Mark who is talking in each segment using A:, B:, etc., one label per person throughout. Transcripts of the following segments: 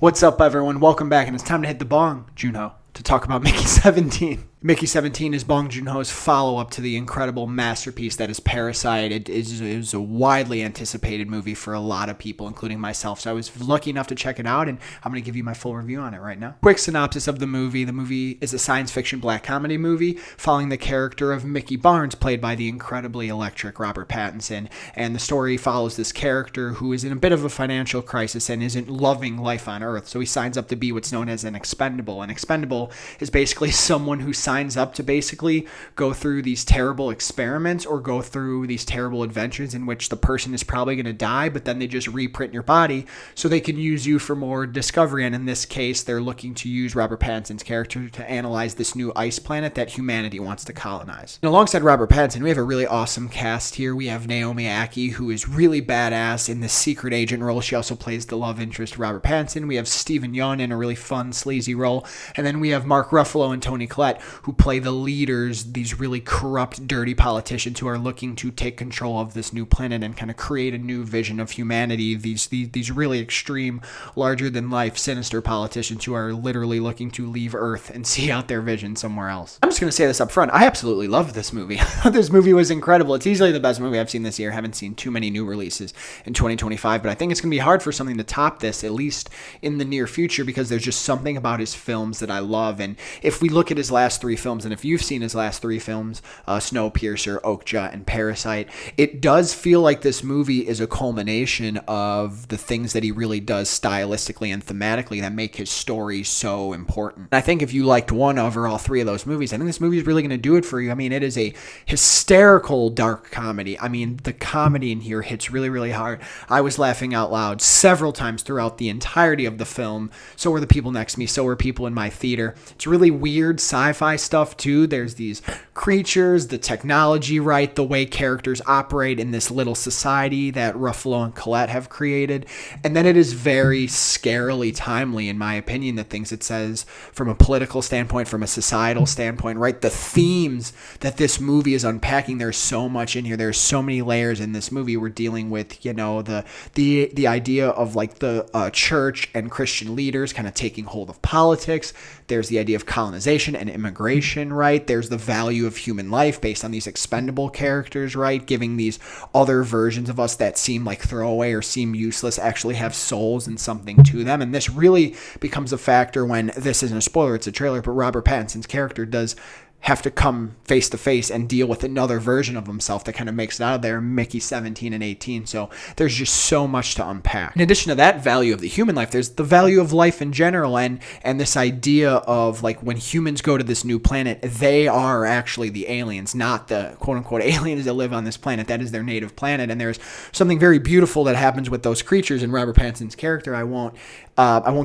A: What's up, everyone? Welcome back, and it's time to hit the bong, Junho, to talk about Mickey 17. Mickey 17 is Bong Joon-ho's follow-up to the incredible masterpiece that is Parasite. It is a widely anticipated movie for a lot of people, including myself. So I was lucky enough to check it out, and I'm going to give you my full review on it right now. Quick synopsis of the movie. The movie is a science fiction black comedy movie following the character of Mickey Barnes, played by the incredibly electric Robert Pattinson. And the story follows this character who is in a bit of a financial crisis and isn't loving life on Earth. So he signs up to be what's known as an expendable. An expendable is basically someone who signs up to basically go through these terrible experiments or go through these terrible adventures in which the person is probably going to die, but then they just reprint your body so they can use you for more discovery. And in this case, they're looking to use Robert Pattinson's character to analyze this new ice planet that humanity wants to colonize. And alongside Robert Pattinson, we have a really awesome cast here. We have Naomi Ackie, who is really badass in the secret agent role. She also plays the love interest Robert Pattinson. We have Stephen Yeun in a really fun, sleazy role. And then we have Mark Ruffalo and Toni Collette, who play the leaders, these really corrupt, dirty politicians who are looking to take control of this new planet and kind of create a new vision of humanity. These really extreme, larger-than-life, sinister politicians who are literally looking to leave Earth and see out their vision somewhere else. I'm just going to say this up front. I absolutely loved this movie. This movie was incredible. It's easily the best movie I've seen this year. I haven't seen too many new releases in 2025, but I think it's going to be hard for something to top this, at least in the near future, because there's just something about his films that I love. And if we look at his last three films, and if you've seen his last three films, Snowpiercer, Okja, and Parasite, it does feel like this movie is a culmination of the things that he really does stylistically and thematically that make his story so important. And I think if you liked one of or all three of those movies, I think this movie is really going to do it for you. I mean, it is a hysterical dark comedy. I mean, the comedy in here hits really, really hard. I was laughing out loud several times throughout the entirety of the film. So were the people next to me. So were people in my theater. It's really weird sci-fi stuff too. There's these creatures, the technology, right? The way characters operate in this little society that Ruffalo and Collette have created. And then it is very scarily timely, in my opinion, the things it says from a political standpoint, from a societal standpoint, right? The themes that this movie is unpacking, there's so much in here. There's so many layers in this movie. We're dealing with, you know, the idea of like the church and Christian leaders kind of taking hold of politics. There's the idea of colonization and immigration, right? There's the value of human life based on these expendable characters, right? Giving these other versions of us that seem like throwaway or seem useless actually have souls and something to them. And this really becomes a factor when, this isn't a spoiler, it's a trailer, but Robert Pattinson's character does have to come face to face and deal with another version of himself that kind of makes it out of there, Mickey 17 and 18. So there's just so much to unpack. In addition to that value of the human life, there's the value of life in general, and this idea of like when humans go to this new planet, they are actually the aliens, not the quote unquote aliens that live on this planet. That is their native planet. And there's something very beautiful that happens with those creatures in Robert Pattinson's character. I won't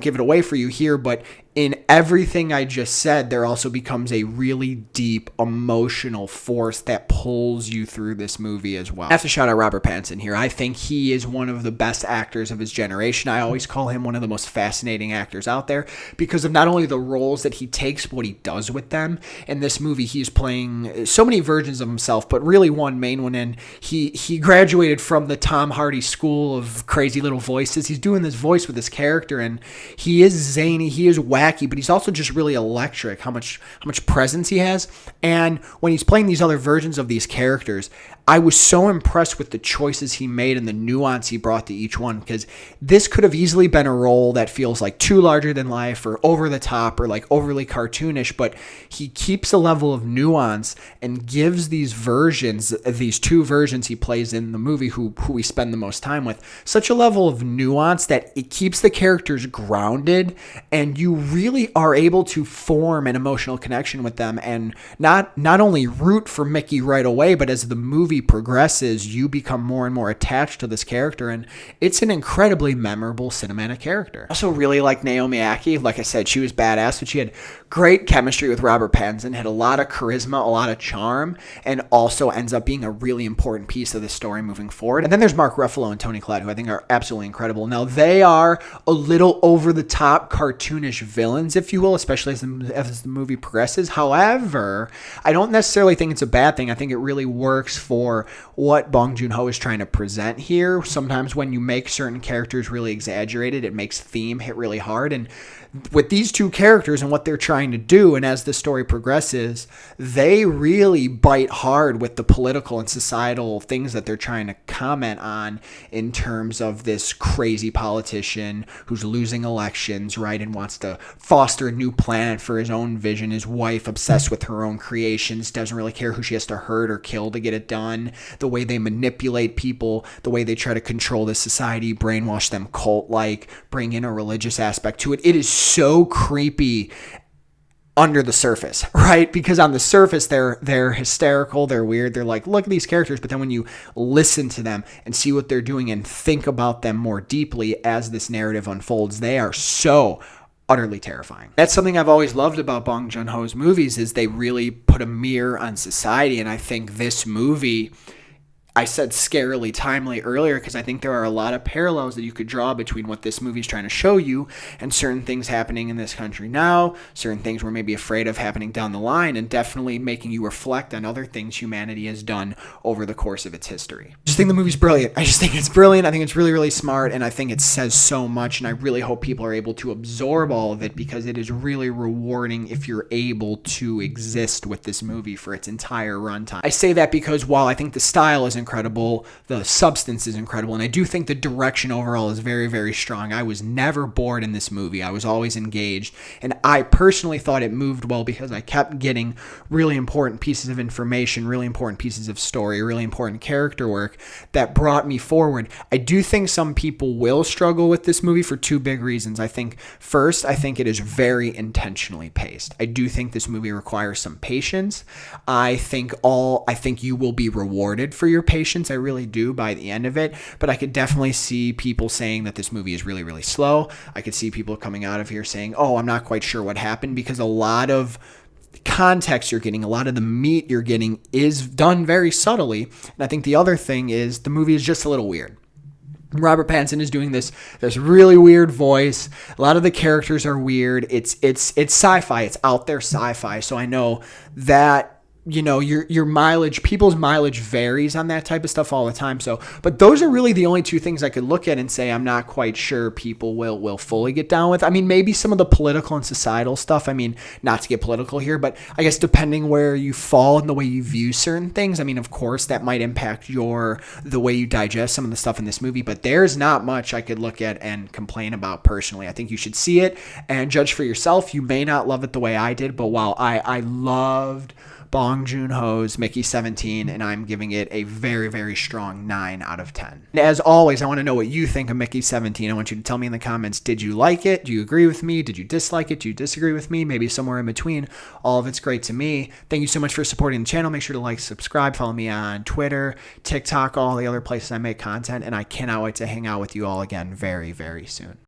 A: give it away for you here, but in everything I just said, there also becomes a really deep emotional force that pulls you through this movie as well. I have to shout out Robert Pattinson here. I think he is one of the best actors of his generation. I always call him one of the most fascinating actors out there because of not only the roles that he takes, but what he does with them. In this movie, he's playing so many versions of himself, but really one main one. And he graduated from the Tom Hardy school of crazy little voices. He's doing this voice with this character, and he is zany, he is wacky, but he's also just really electric, how much presence he has. And when he's playing these other versions of these characters, I was so impressed with the choices he made and the nuance he brought to each one, because this could have easily been a role that feels like too larger than life or over the top or like overly cartoonish, but he keeps a level of nuance and gives these versions, these two versions he plays in the movie who we spend the most time with, such a level of nuance that it keeps the characters grounded, and you really are able to form an emotional connection with them and not only root for Mickey right away, but as the movie progresses, you become more and more attached to this character, and it's an incredibly memorable cinematic character. I also really like Naomi Ackie. Like I said, she was badass, but she had great chemistry with Robert Pattinson, had a lot of charisma, a lot of charm, and also ends up being a really important piece of the story moving forward. And then there's Mark Ruffalo and Toni Collette, who I think are absolutely incredible. Now, they are a little over-the-top cartoonish villains, if you will, especially as the movie progresses. However, I don't necessarily think it's a bad thing. I think it really works for for what Bong Joon-ho is trying to present here. Sometimes when you make certain characters really exaggerated, it makes theme hit really hard. And with these two characters and what they're trying to do, and as the story progresses, they really bite hard with the political and societal things that they're trying to comment on in terms of this crazy politician who's losing elections, right, and wants to foster a new planet for his own vision. His wife, obsessed with her own creations, doesn't really care who she has to hurt or kill to get it done. The way they manipulate people, the way they try to control the society, brainwash them cult-like, bring in a religious aspect to it. It is so creepy under the surface, right? Because on the surface, they're hysterical, they're weird, they're like, look at these characters. But then when you listen to them and see what they're doing and think about them more deeply as this narrative unfolds, they are so utterly terrifying. That's something I've always loved about Bong Joon-ho's movies, is they really put a mirror on society. And I think this movie, I said scarily timely earlier, because I think there are a lot of parallels that you could draw between what this movie is trying to show you and certain things happening in this country now, certain things we're maybe afraid of happening down the line, and definitely making you reflect on other things humanity has done over the course of its history. I just think the movie's brilliant. I just think it's brilliant. I think it's really, really smart, and I think it says so much, and I really hope people are able to absorb all of it, because it is really rewarding if you're able to exist with this movie for its entire runtime. I say that because while I think the style is incredible, the substance is incredible, and I do think the direction overall is very, very strong. I was never bored in this movie. I was always engaged, and I personally thought it moved well because I kept getting really important pieces of information, really important pieces of story, really important character work that brought me forward. I do think some people will struggle with this movie for two big reasons. I think first, I think it is very intentionally paced. I do think this movie requires some patience. I think you will be rewarded for your patience. I really do by the end of it, but I could definitely see people saying that this movie is really, really slow. I could see people coming out of here saying, oh, I'm not quite sure what happened, because a lot of context you're getting, a lot of the meat you're getting is done very subtly. And I think the other thing is the movie is just a little weird. Robert Pattinson is doing this really weird voice. A lot of the characters are weird. It's sci-fi. It's out there sci-fi. So I know that, you know, your mileage, people's mileage varies on that type of stuff all the time. So, but those are really the only two things I could look at and say I'm not quite sure people will fully get down with. I mean, maybe some of the political and societal stuff. I mean, not to get political here, but I guess depending where you fall and the way you view certain things, I mean, of course, that might impact the way you digest some of the stuff in this movie. But there's not much I could look at and complain about personally. I think you should see it and judge for yourself. You may not love it the way I did, but while I loved Bong Joon-ho's Mickey 17, and I'm giving it a very, very strong 9 out of 10. And as always, I want to know what you think of Mickey 17. I want you to tell me in the comments, did you like it? Do you agree with me? Did you dislike it? Do you disagree with me? Maybe somewhere in between. All of it's great to me. Thank you so much for supporting the channel. Make sure to like, subscribe, follow me on Twitter, TikTok, all the other places I make content, and I cannot wait to hang out with you all again very, very soon.